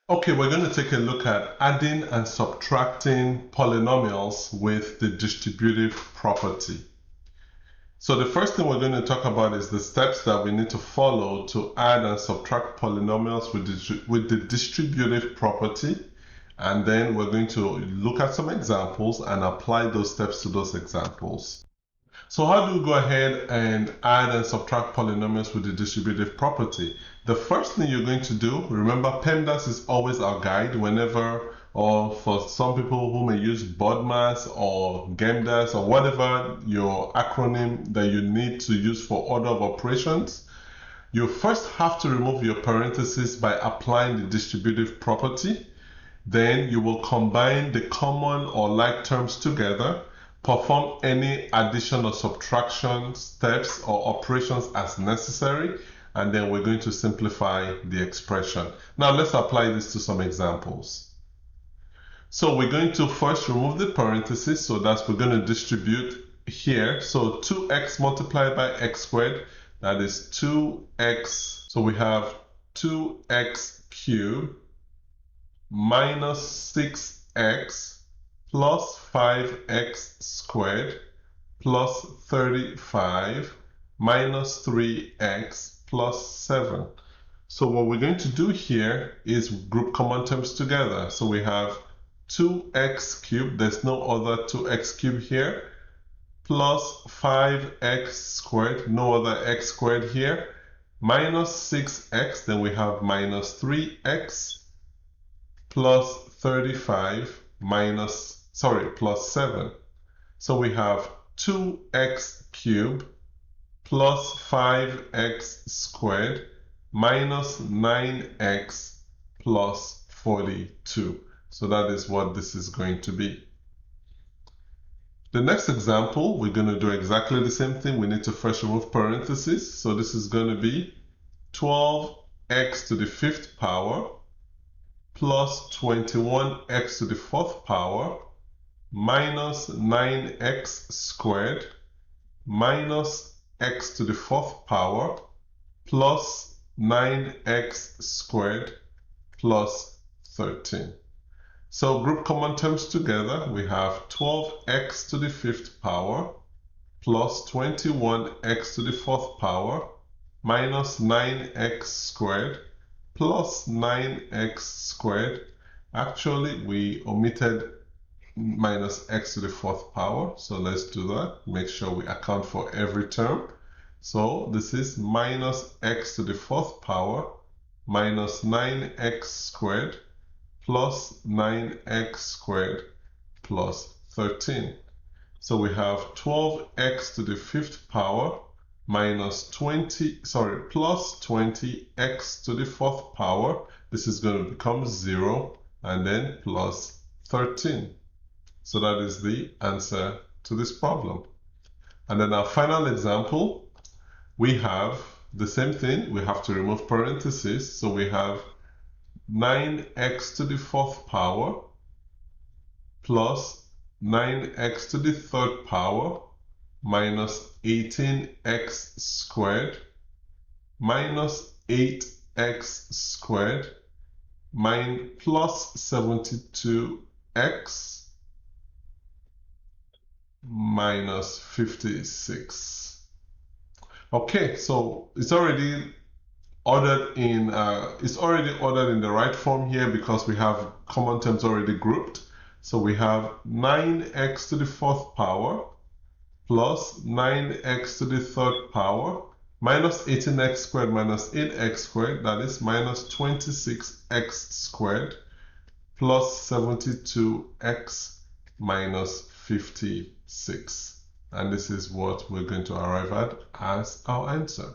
Okay, we're going to take a look at adding and subtracting polynomials with the distributive property. So the first thing we're going to talk about is the steps that we need to follow to add and subtract polynomials with the distributive property. And then we're going to look at some examples and apply those steps to those examples. So how do we go ahead and add and subtract polynomials with the distributive property? The first thing you're going to do, remember PEMDAS is always our guide whenever, or for some people who may use BODMAS or GEMDAS or whatever your acronym that you need to use for order of operations. You first have to remove your parentheses by applying the distributive property. Then you will combine the common or like terms together, perform any addition or subtraction steps or operations as necessary, and then we're going to simplify the expression. Now let's apply this to some examples. So we're going to first remove the parentheses, so that's we're going to distribute here. So 2x multiplied by x squared, that is 2x. So we have 2x cubed minus 6x plus 5x squared plus 35 minus 3x plus 7. So what we're going to do here is group common terms together. So we have 2x cubed, there's no other 2x cubed here, plus 5x squared, no other x squared here, minus 6x, then we have minus 3x, plus 35 plus 7. So we have 2x cubed plus 5x squared minus 9x plus 42. So that is what this is going to be. The next example, we're going to do exactly the same thing. We need to first remove parentheses. So this is going to be 12x to the 5th power plus 21x to the 4th power minus 9x squared minus x to the 4th power plus 9x squared plus 13. So group common terms together, we have 12x to the 5th power plus 21x to the 4th power minus 9x squared plus 9x squared. Actually, we omitted minus x to the 4th power. So let's do that. Make sure we account for every term. So this is minus x to the 4th power minus 9x squared plus 9x squared plus 13. So we have 12x to the 5th power minus plus 20x to the 4th power. This is going to become 0 and then plus 13. So that is the answer to this problem. And then our final example, we have the same thing. We have to remove parentheses. So we have 9x to the 4th power plus 9x to the 3rd power minus 18x squared minus 8x squared plus 72x minus 56. Okay, so it's already ordered in the right form here because we have common terms already grouped. So we have 9x to the 4th power plus 9x to the 3rd power minus 18x squared minus 8x squared, that is minus 26x squared plus 72x minus 56. And this is what we're going to arrive at as our answer.